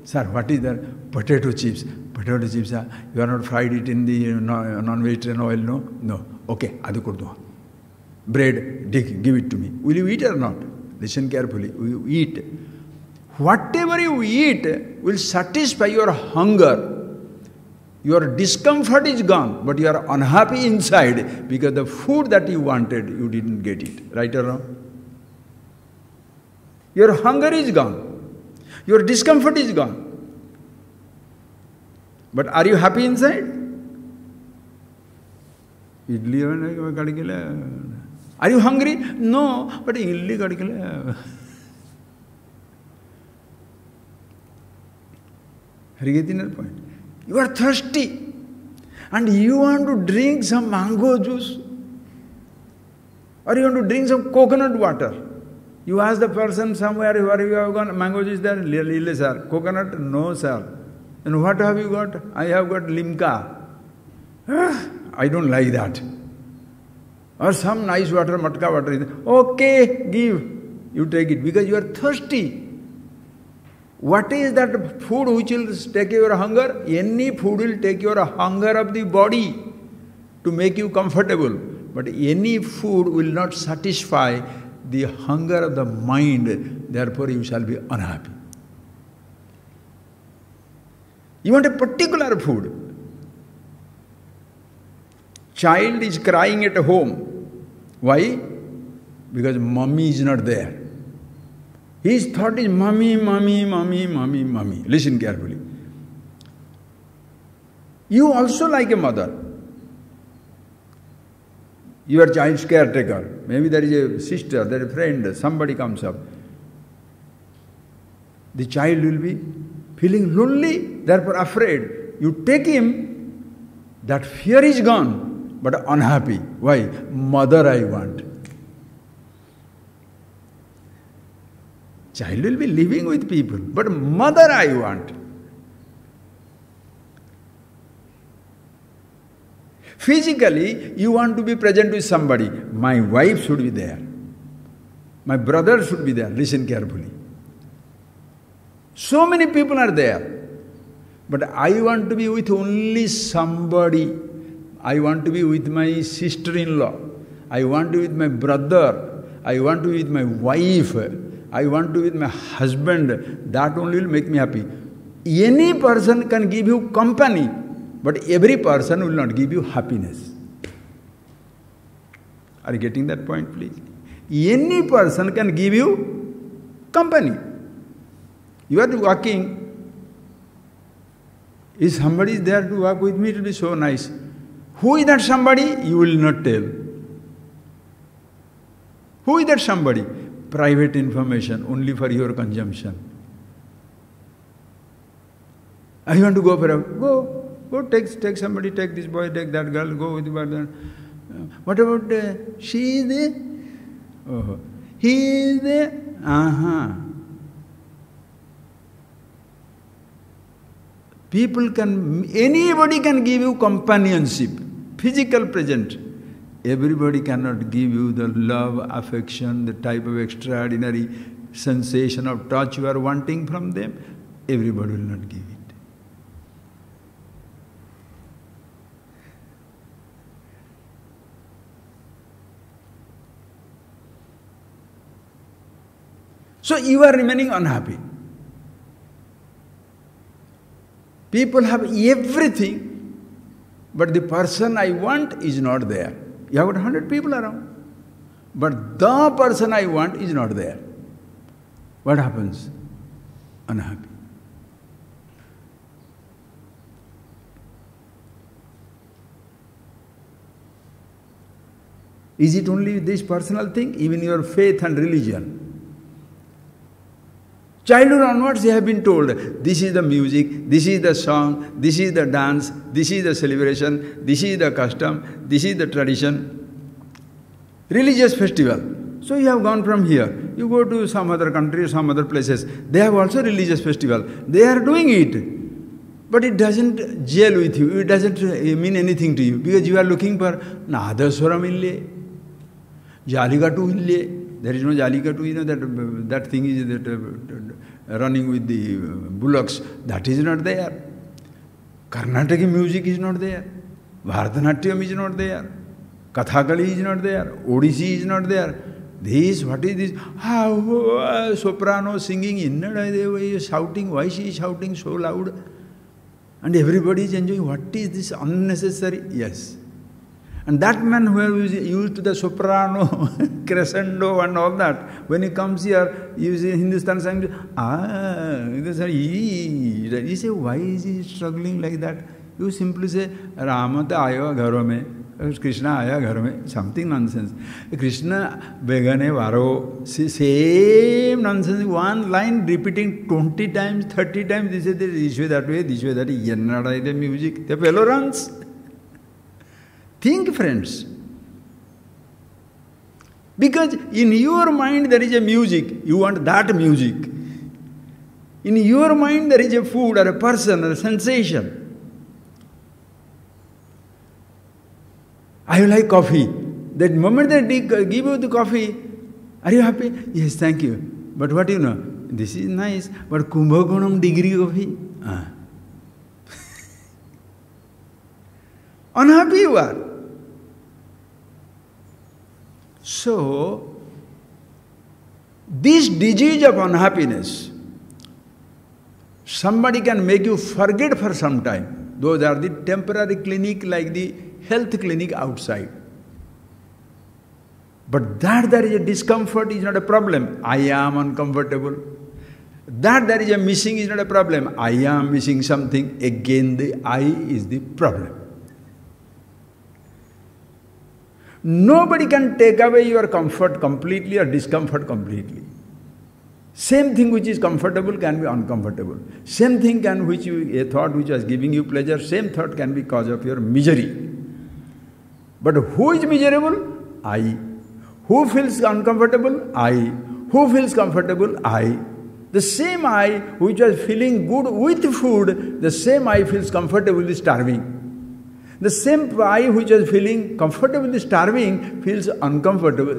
sir, what is there? Potato chips. Potato chips, you are not fried it in the non-vegetarian oil, no? No. Okay, adu koddu. Bread, give it to me. Will you eat or not? Listen carefully. You eat. Whatever you eat will satisfy your hunger. Your discomfort is gone, but you are unhappy inside because the food that you wanted, you didn't get it. Right or wrong? Your hunger is gone. Your discomfort is gone. But are you happy inside? Are you hungry? No, but idli kadikala. Are you getting that point? You are thirsty and you want to drink some mango juice or you want to drink some coconut water. You ask the person somewhere, where you have gone, mango juice there? Lily, sir. Coconut? No, sir. And what have you got? I have got limca. I don't like that. Or some nice water, matka water. Okay, give. You take it because you are thirsty. What is that food which will take your hunger? Any food will take your hunger of the body to make you comfortable. But any food will not satisfy the hunger of the mind. Therefore, you shall be unhappy. You want a particular food. Child is crying at home. Why? Because mommy is not there. His thought is mommy, mommy, mommy, mommy, mommy. Listen carefully. You also like a mother. You are child's caretaker. Maybe there is a sister, there is a friend, somebody comes up. The child will be feeling lonely, therefore afraid. You take him, that fear is gone, but unhappy. Why? Mother I want. Child will be living with people, but mother I want. Physically, you want to be present with somebody. My wife should be there. My brother should be there. Listen carefully. So many people are there. But I want to be with only somebody. I want to be with my sister-in-law. I want to be with my brother. I want to be with my wife. I want to be with my husband, that only will make me happy. Any person can give you company, but every person will not give you happiness. Are you getting that point, please? Any person can give you company. You are walking. If somebody is there to walk with me, it will be so nice. Who is that somebody? You will not tell. Who is that somebody? Private information, only for your consumption. I want to go for a... Go, take somebody, take this boy, take that girl, go with the brother. What about she is there? Oh, he is there? Anybody can give you companionship, physical present. Everybody cannot give you the love, affection, the type of extraordinary sensation of touch you are wanting from them. Everybody will not give it. So you are remaining unhappy. People have everything, but the person I want is not there. You have got 100 people around, but the person I want is not there. What happens? Unhappy. Is it only this personal thing? Even your faith and religion. Childhood onwards, they have been told, this is the music, this is the song, this is the dance, this is the celebration, this is the custom, this is the tradition. Religious festival. So you have gone from here. You go to some other country, some other places. They have also religious festival. They are doing it. But it doesn't gel with you. It doesn't mean anything to you. Because you are looking for Nadaswaram ille, Jaligatu ille. There is no Jalikatu, you know, that thing is that running with the bullocks. That is not there. Karnataka music is not there. Bharatanatyam is not there. Kathakali is not there. Odissi is not there. This, what is this? Soprano singing, shouting. Why she is shouting so loud? And everybody is enjoying. What is this unnecessary? Yes. And that man who is used to the soprano, crescendo and all that, when he comes here, you see Hindustan song, he say, why is he struggling like that? You simply say, Rama ta aya gharo mein, Krishna aya gharo mein, something nonsense. Krishna begane varo, same nonsense, one line repeating 20 times, 30 times, this way, that way, yennada the music, the fellow runs. Think, friends. Because in your mind there is a music, you want that music. In your mind there is a food or a person or a sensation. I like coffee. That moment that they give you the coffee, are you happy? Yes, thank you. But what do you know? This is nice, but Kumbhakonam degree coffee. Unhappy you are. So, this disease of unhappiness, somebody can make you forget for some time. Those are the temporary clinic like the health clinic outside. But that there is a discomfort is not a problem. I am uncomfortable. That there is a missing is not a problem. I am missing something. Again, the I is the problem. Nobody can take away your comfort completely or discomfort completely. Same thing which is comfortable can be uncomfortable. Same thing can a thought which was giving you pleasure, same thought can be cause of your misery. But who is miserable? I. Who feels uncomfortable? I. Who feels comfortable? I. The same I which was feeling good with food, the same I feels comfortably starving. The same I which was feeling comfortably starving feels uncomfortable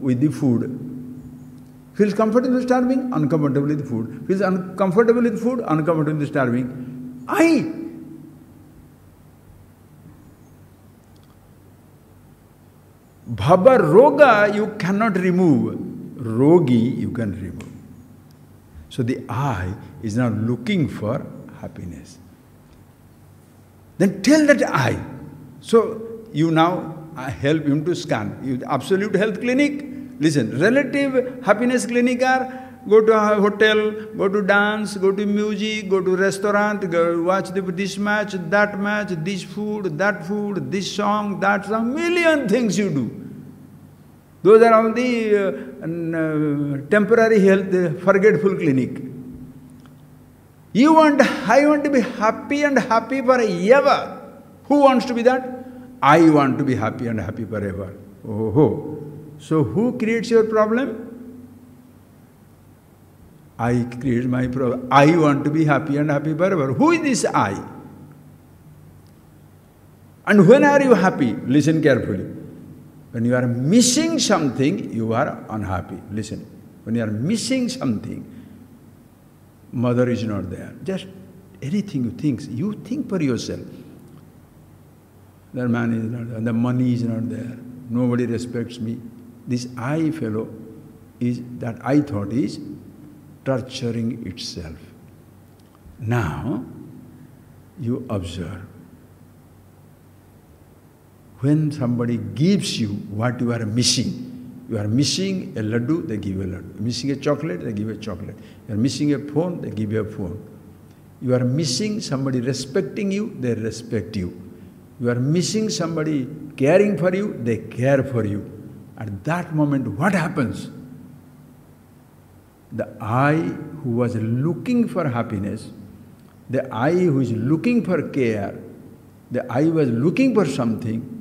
with the food. Feels comfortable starving, uncomfortable with food. Feels uncomfortable with food, uncomfortable with starving. I. Bhava roga you cannot remove. rogi you can remove. So the I is now looking for happiness. Then tell that I. So you now help him to scan. You, absolute health clinic, listen, relative happiness clinic are go to a hotel, go to dance, go to music, go to restaurant, go watch this match, this food, this song, that song, million things you do. Those are all the temporary health, forgetful clinic. I want to be happy and happy forever. Who wants to be that? I want to be happy and happy forever. Oh. So who creates your problem? I create my problem. I want to be happy and happy forever. Who is this I? And when are you happy? Listen carefully. When you are missing something, you are unhappy. Listen. When you are missing something, mother is not there. Just anything you think for yourself. The man is not there, the money is not there, nobody respects me. This I fellow is, that I thought is torturing itself. Now, you observe. When somebody gives you what you are missing a laddu, they give you a laddu. Missing a chocolate, they give you a chocolate. You are missing a phone, they give you a phone. You are missing somebody respecting you, they respect you. You are missing somebody caring for you, they care for you. At that moment, what happens? The I who was looking for happiness, the I who is looking for care, the I was looking for something,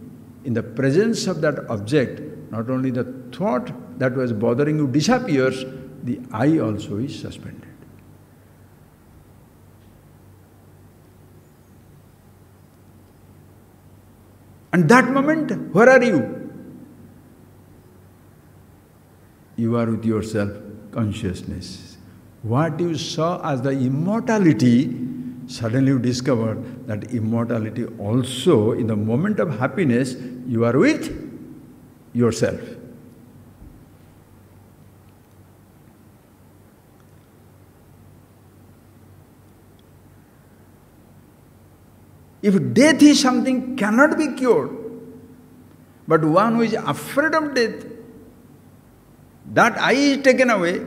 in the presence of that object, not only the thought that was bothering you disappears, the I also is suspended. And that moment, where are you? You are with your self-consciousness. What you saw as the immortality, suddenly you discover that immortality also, in the moment of happiness, you are with yourself. If death is something cannot be cured, but one who is afraid of death, that I is taken away,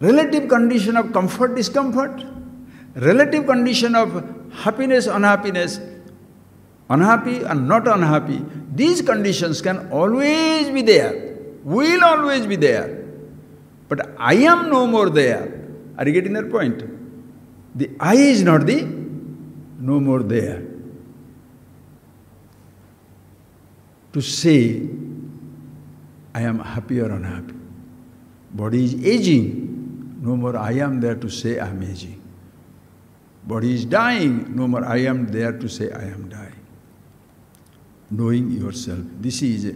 relative condition of comfort, discomfort, relative condition of happiness, unhappiness, unhappy and not unhappy, these conditions can always be there, will always be there. But I am no more there. Are you getting that point? The I is not the no more there. To say, I am happy or unhappy. Body is aging, no more I am there to say I am aging. Body is dying, no more I am there to say I am dying. Knowing yourself. This is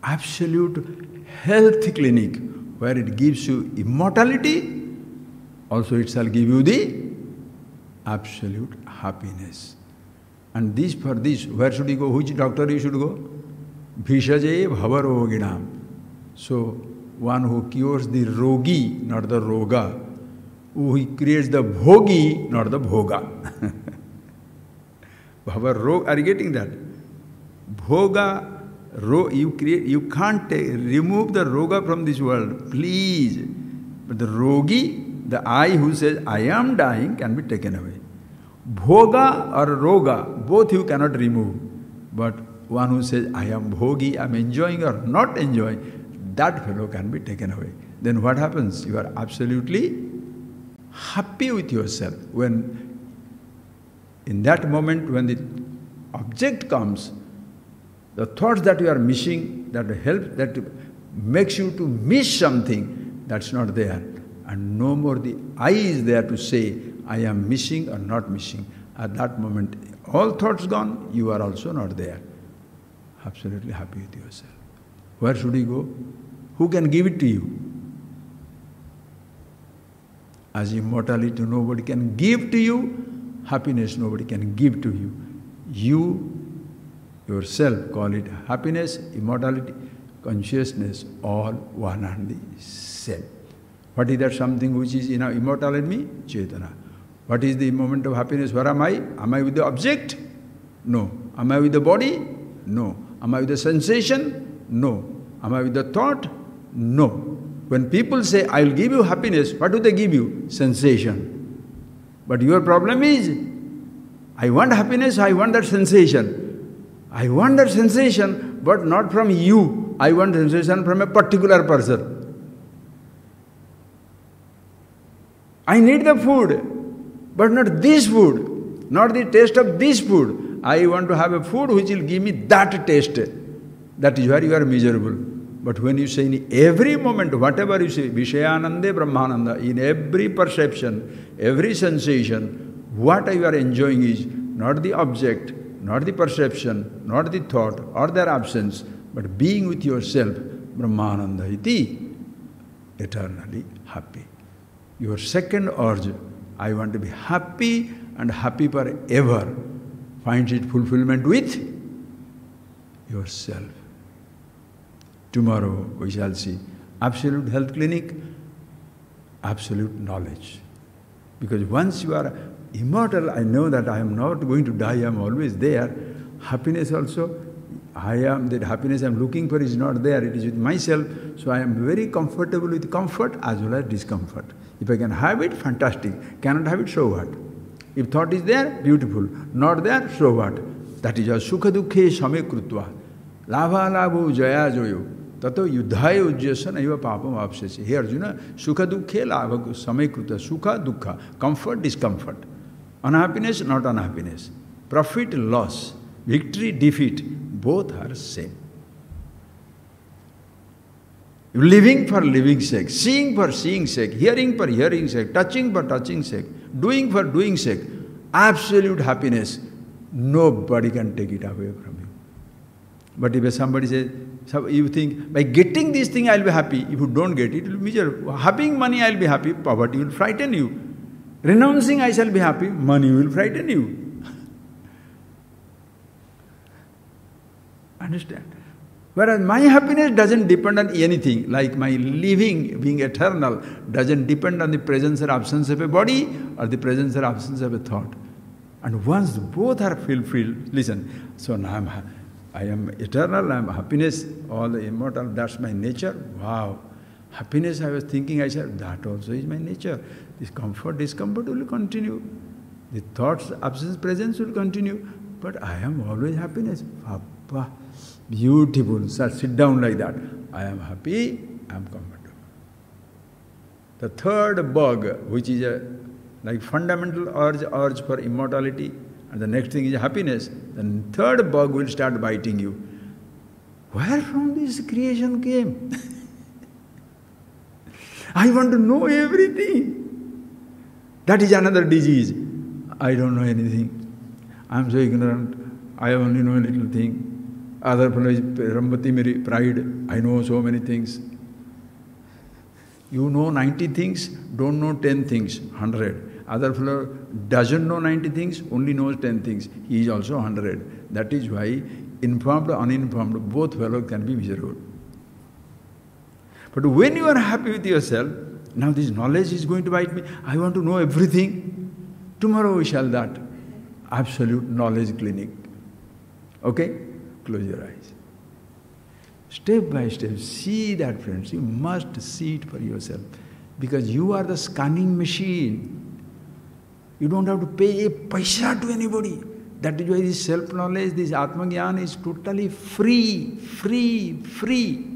absolute health clinic where it gives you immortality, also it shall give you the absolute happiness. And this, for this, where should you go? Which doctor you should go? Bhishaje bhavaroginam. So, one who cures the rogi, not the roga. Who creates the bhogi, not the bhoga. Bhavarog, are you getting that? Bhoga, you can't remove the roga from this world, please. But the rogi, the I who says, I am dying, can be taken away. Bhoga or roga, both you cannot remove. But one who says, I am bhogi, I am enjoying or not enjoying, that fellow can be taken away. Then what happens? You are absolutely happy with yourself. When, in that moment, when the object comes, the thoughts that you are missing, that help, that makes you to miss something, that's not there. And no more the I is there to say, I am missing or not missing. At that moment, all thoughts gone, you are also not there. Absolutely happy with yourself. Where should you go? Who can give it to you? As immortality nobody can give to you, happiness nobody can give to you. You yourself call it happiness, immortality. consciousness, all one and the same. What is that something which is immortal in me? Chetana. What is the moment of happiness? Where am I? Am I with the object? No. Am I with the body? No. Am I with the sensation? No. Am I with the thought? No. When people say, I will give you happiness, what do they give you? Sensation. But your problem is, I want happiness, I want that sensation. I want that sensation, but not from you. I want sensation from a particular person. I need the food, but not this food, not the taste of this food. I want to have a food which will give me that taste. That is where you are miserable. But when you say in every moment, whatever you say, Vishayanande Brahmananda, in every perception, every sensation, what you are enjoying is not the object, not the perception, not the thought or their absence, but being with yourself, Brahmananda iti, eternally happy. Your second urge, I want to be happy and happy forever, finds its fulfillment with yourself. Tomorrow we shall see absolute health clinic, absolute knowledge. Because once you are immortal, I know that I am not going to die, I am always there. Happiness also, that happiness I am looking for is not there, it is with myself. So I am very comfortable with comfort as well as discomfort. If I can have it, fantastic. Cannot have it, so what? If thought is there, beautiful. Not there, so what? That is a sukha dukkhe same krutva. Labha labho jaya joyo. Tato yuddhaya ujjasa naiva papam apsesi. Here Arjuna, sukha dukkhe labha same krutva. Sukha dukkha. Comfort, discomfort. Unhappiness, not unhappiness. Profit, loss. Victory, defeat. Both are same. Living for living sake, seeing for seeing sake, hearing for hearing sake, touching for touching sake, doing for doing sake, absolute happiness, nobody can take it away from you. But if somebody says, so you think, by getting this thing I'll be happy, if you don't get it, it will be miserable. Having money I'll be happy, poverty will frighten you. Renouncing I shall be happy, money will frighten you. Understand? Whereas my happiness doesn't depend on anything, like my living, being eternal, doesn't depend on the presence or absence of a body or the presence or absence of a thought. And once both are fulfilled, listen, so now I am eternal, I am happiness, all the immortal, that's my nature. Wow! Happiness, I was thinking, I said, that also is my nature. This comfort, discomfort will continue. The thoughts, absence, presence will continue. But I am always happiness. Papa. Beautiful. So sit down like that. I am happy, I am comfortable. The third bug, which is a like fundamental urge for immortality, and the next thing is happiness, the third bug will start biting you. Where from this creation came? I want to know everything. That is another disease. I don't know anything. I am so ignorant. I only know a little thing. Other fellow is Rambati Meri, pride. I know so many things. You know 90 things, don't know 10 things, 100. Other fellow doesn't know 90 things, only knows 10 things. He is also 100. That is why informed or uninformed, both fellows can be miserable. But when you are happy with yourself, now this knowledge is going to bite me. I want to know everything. Tomorrow we shall that. Absolute knowledge clinic. Okay? Close your eyes. Step by step, see that, friends. You must see it for yourself. Because you are the scanning machine. You don't have to pay a paisa to anybody. That is why this self-knowledge, this Atma-Gyan is totally free, free, free.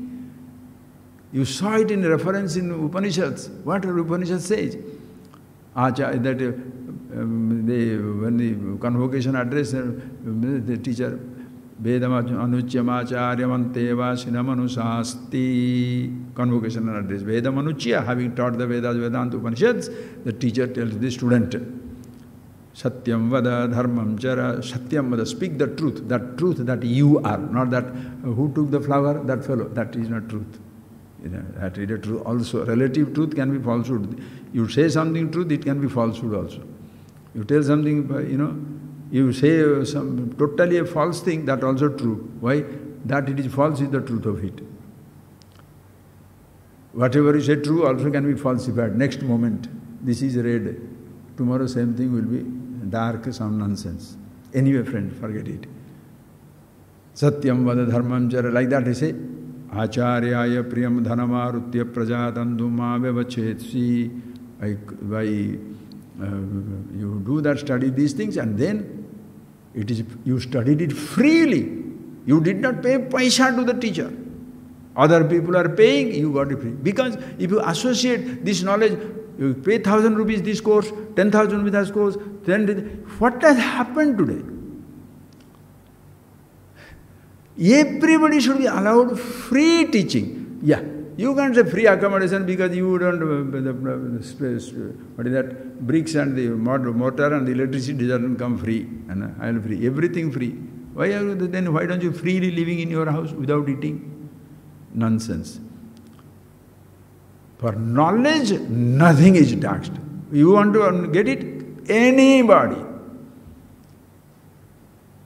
You saw it in reference in Upanishads. What Upanishad says? That when the convocation address, the teacher, Vedam anuchyamacharyaman sinamanusasti, convocation address. Vedam anuchya, having taught the Vedas, Vedanta, Upanishads, the teacher tells the student, Satyam vada dharmam chara, Satyam vada, speak the truth that you are, not that who took the flower, that fellow, that is not truth. That is a truth also. Relative truth can be falsehood. You say something truth, it can be falsehood also. You tell something, you say some totally a false thing, that also true. Why? That it is false is the truth of it. Whatever you say true also can be falsified. Next moment, this is red. Tomorrow same thing will be dark, some nonsense. Anyway, friend, forget it. Satyam vada dharmam chara. Like that he say, Acharyaya priyam dhanamarutya prajatanduma vevachetsi. By you do that, study these things, and then it is you studied it freely. You did not pay paisa to the teacher. Other people are paying, you got it free. Because if you associate this knowledge, you pay 1,000 rupees this course, 10,000 rupees this course, then what has happened today? Everybody should be allowed free teaching. Yeah, you can't say free accommodation because you don't, what is that, bricks and the mortar and the electricity doesn't come free, and I'll free, everything free. Why don't you freely living in your house without eating? Nonsense. For knowledge, nothing is taxed. You want to get it? Anybody.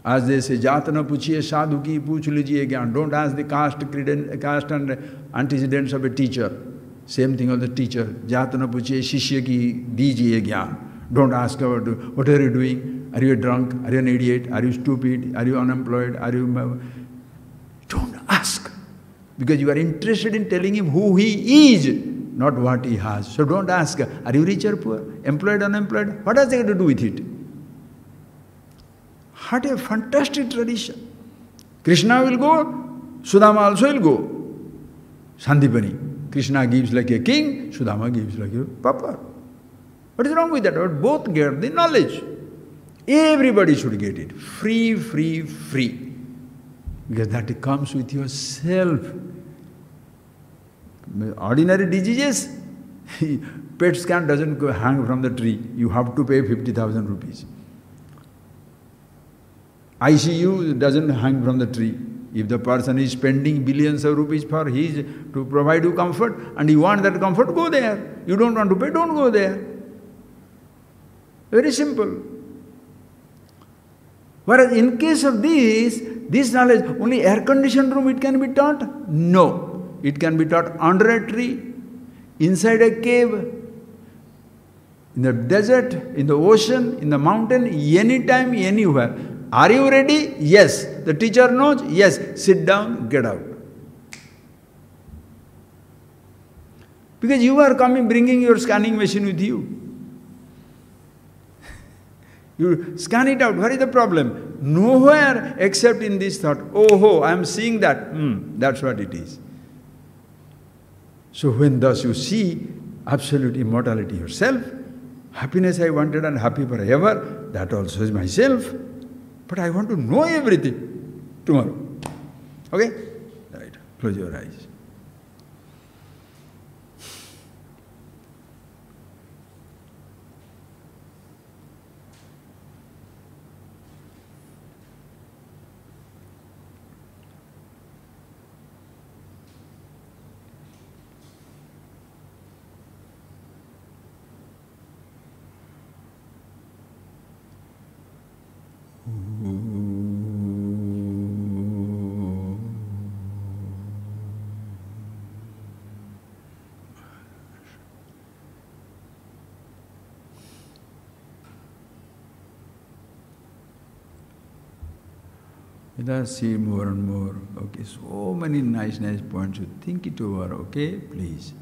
As they say, Jatana Pujya sadhu ki puch lijiye gyan. Don't ask the caste and antecedents of a teacher. Same thing of the teacher. Jatana Pujya shishya ki dijiye gyan. Don't ask about what are you doing? Are you a drunk? Are you an idiot? Are you stupid? Are you unemployed? Are you... Don't ask. Because you are interested in telling him who he is, not what he has. So don't ask, are you rich or poor? Employed or unemployed? What has it to do with it? What a fantastic tradition. Krishna will go, Sudama also will go. Sandipani. Krishna gives like a king, Sudama gives like a pauper. What is wrong with that? But both get the knowledge. Everybody should get it. Free, free, free. Because that comes with yourself. Ordinary diseases, PET scan doesn't hang from the tree. You have to pay 50,000 rupees. ICU doesn't hang from the tree. If the person is spending billions of rupees to provide you comfort, and you want that comfort, go there. You don't want to pay, don't go there. Very simple. Whereas in case of this knowledge, only air-conditioned room it can be taught? No. It can be taught under a tree, inside a cave, in the desert, in the ocean, in the mountain, anytime, anywhere. Are you ready? Yes. The teacher knows? Yes. Sit down, get out. Because you are coming, bringing your scanning machine with you. You scan it out. What is the problem? Nowhere except in this thought. Oh, I am seeing that. That's what it is. So when thus you see absolute immortality yourself, happiness I wanted and happy forever, that also is myself. But I want to know everything tomorrow. Okay? Right. Close your eyes. Let us see more and more. Okay, so many nice points. You think it over, okay? Please.